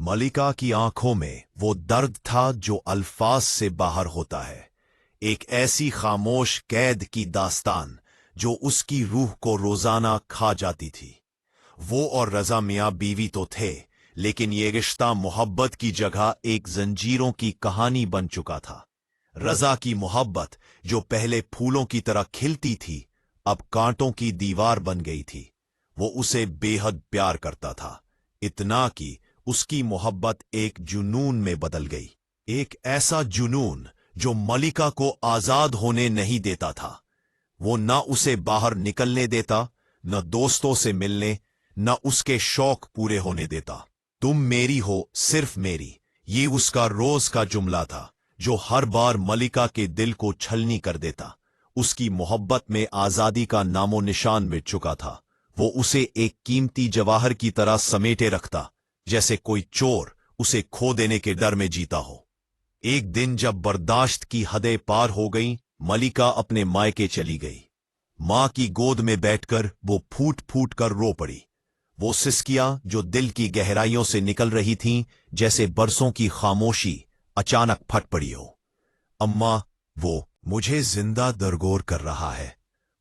मलिका की आंखों में वो दर्द था जो अल्फाज से बाहर होता है, एक ऐसी खामोश कैद की दास्तान जो उसकी रूह को रोजाना खा जाती थी। वो और रजा मियां बीवी तो थे, लेकिन ये रिश्ता मोहब्बत की जगह एक जंजीरों की कहानी बन चुका था। रजा की मोहब्बत जो पहले फूलों की तरह खिलती थी, अब कांटों की दीवार बन गई थी। वो उसे बेहद प्यार करता था, इतना कि उसकी मोहब्बत एक जुनून में बदल गई। एक ऐसा जुनून जो मलिका को आजाद होने नहीं देता था। वो न उसे बाहर निकलने देता, न दोस्तों से मिलने, न उसके शौक पूरे होने देता। तुम मेरी हो, सिर्फ मेरी, ये उसका रोज का जुमला था, जो हर बार मलिका के दिल को छलनी कर देता। उसकी मोहब्बत में आजादी का नामो निशान मिट चुका था। वो उसे एक कीमती जवाहर की तरह समेटे रखता, जैसे कोई चोर उसे खो देने के डर में जीता हो। एक दिन जब बर्दाश्त की हदें पार हो गईं, मलिका अपने मायके चली गई। मां की गोद में बैठकर वो फूट फूट कर रो पड़ी। वो सिसकियां जो दिल की गहराइयों से निकल रही थीं, जैसे बरसों की खामोशी अचानक फट पड़ी हो। अम्मा, वो मुझे जिंदा दरगोर कर रहा है।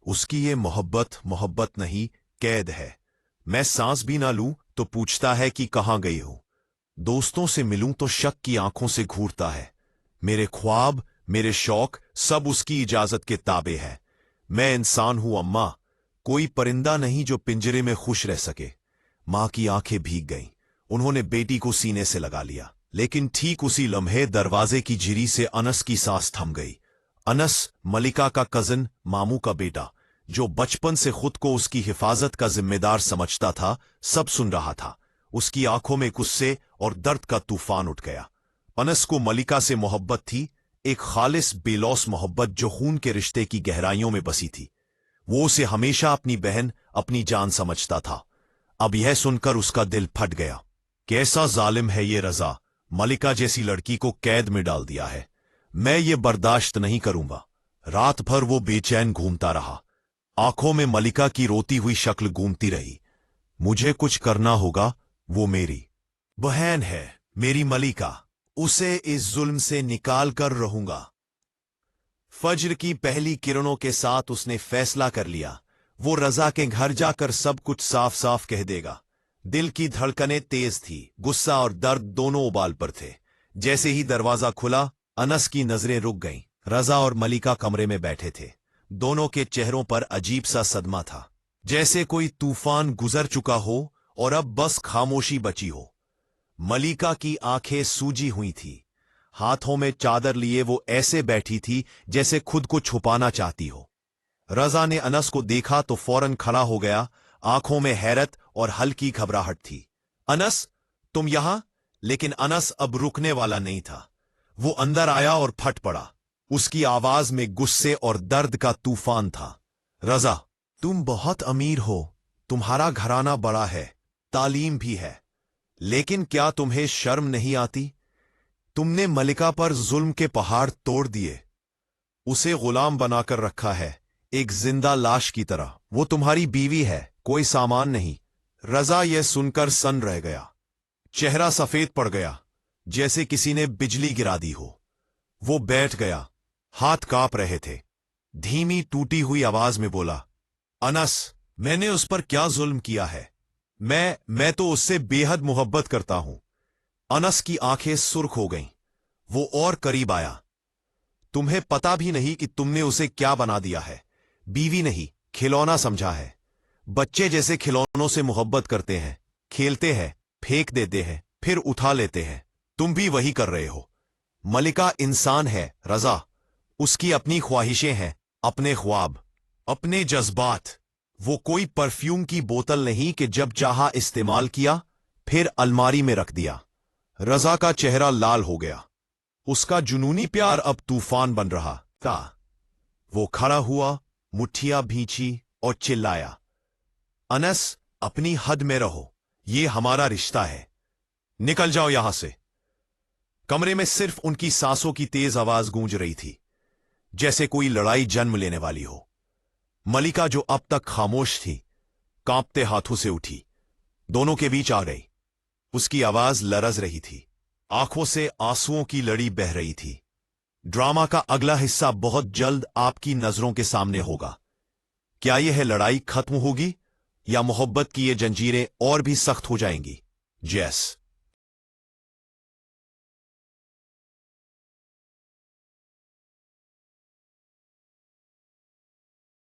उसकी ये मोहब्बत मोहब्बत नहीं, कैद है। मैं सांस भी ना लूं तो पूछता है कि कहां गई हो। दोस्तों से मिलूं तो शक की आंखों से घूरता है। मेरे ख्वाब, मेरे शौक सब उसकी इजाजत के ताबे है। मैं इंसान हूं अम्मा, कोई परिंदा नहीं जो पिंजरे में खुश रह सके। मां की आंखें भीग गईं। उन्होंने बेटी को सीने से लगा लिया, लेकिन ठीक उसी लम्हे दरवाजे की झिरी से अनस की सांस थम गई। अनस, मलिका का कजन, मामू का बेटा, जो बचपन से खुद को उसकी हिफाजत का जिम्मेदार समझता था, सब सुन रहा था। उसकी आंखों में गुस्से और दर्द का तूफान उठ गया। अनस को मलिका से मोहब्बत थी, एक खालिस बेलौस मोहब्बत जो खून के रिश्ते की गहराइयों में बसी थी। वो उसे हमेशा अपनी बहन, अपनी जान समझता था। अब यह सुनकर उसका दिल फट गया। कैसा जालिम है ये रजा, मलिका जैसी लड़की को कैद में डाल दिया है। मैं ये बर्दाश्त नहीं करूंगा। रात भर वो बेचैन घूमता रहा। आंखों में मलिका की रोती हुई शक्ल घूमती रही। मुझे कुछ करना होगा, वो मेरी बहन है, मेरी मलिका, उसे इस जुल्म से निकाल कर रहूंगा। फज्र की पहली किरणों के साथ उसने फैसला कर लिया, वो रजा के घर जाकर सब कुछ साफ साफ कह देगा। दिल की धड़कनें तेज थी, गुस्सा और दर्द दोनों उबाल पर थे। जैसे ही दरवाजा खुला, अनस की नजरें रुक गईं। रजा और मलिका कमरे में बैठे थे। दोनों के चेहरों पर अजीब सा सदमा था, जैसे कोई तूफान गुजर चुका हो और अब बस खामोशी बची हो। मलिका की आंखें सूजी हुई थी। हाथों में चादर लिए वो ऐसे बैठी थी जैसे खुद को छुपाना चाहती हो। रजा ने अनस को देखा तो फौरन खड़ा हो गया। आंखों में हैरत और हल्की घबराहट थी। अनस, तुम यहां? लेकिन अनस अब रुकने वाला नहीं था। वो अंदर आया और फट पड़ा। उसकी आवाज में गुस्से और दर्द का तूफान था। रजा, तुम बहुत अमीर हो, तुम्हारा घराना बड़ा है, तालीम भी है, लेकिन क्या तुम्हें शर्म नहीं आती? तुमने मलिका पर जुल्म के पहाड़ तोड़ दिए, उसे गुलाम बनाकर रखा है, एक जिंदा लाश की तरह। वो तुम्हारी बीवी है, कोई सामान नहीं। रजा यह सुनकर सन्न रह गया। चेहरा सफेद पड़ गया, जैसे किसी ने बिजली गिरा दी हो। वो बैठ गया, हाथ कांप रहे थे। धीमी टूटी हुई आवाज में बोला, अनस, मैंने उस पर क्या जुल्म किया है? मैं तो उससे बेहद मोहब्बत करता हूं। अनस की आंखें सुर्ख हो गईं। वो और करीब आया। तुम्हें पता भी नहीं कि तुमने उसे क्या बना दिया है। बीवी नहीं, खिलौना समझा है। बच्चे जैसे खिलौनों से मोहब्बत करते हैं, खेलते हैं, फेंक देते हैं, फिर उठा लेते हैं। तुम भी वही कर रहे हो। मलिका इंसान है रजा, उसकी अपनी ख्वाहिशें हैं, अपने ख्वाब, अपने जज्बात। वो कोई परफ्यूम की बोतल नहीं कि जब चाहा इस्तेमाल किया, फिर अलमारी में रख दिया। रजा का चेहरा लाल हो गया। उसका जुनूनी प्यार अब तूफान बन रहा था। वो खड़ा हुआ, मुट्ठियां भींची और चिल्लाया, अनस, अपनी हद में रहो, ये हमारा रिश्ता है, निकल जाओ यहां से। कमरे में सिर्फ उनकी सांसों की तेज आवाज गूंज रही थी, जैसे कोई लड़ाई जन्म लेने वाली हो। मलिका, जो अब तक खामोश थी, कांपते हाथों से उठी, दोनों के बीच आ गई। اس کی آواز لرز رہی تھی، آنکھوں سے آنسوؤں کی لڑی بہہ رہی تھی۔ ڈرامہ کا اگلا حصہ بہت جلد آپ کی نظروں کے سامنے ہوگا۔ کیا یہ لڑائی ختم ہوگی یا محبت کی یہ جنجیریں اور بھی سخت ہو جائیں گی؟ جیس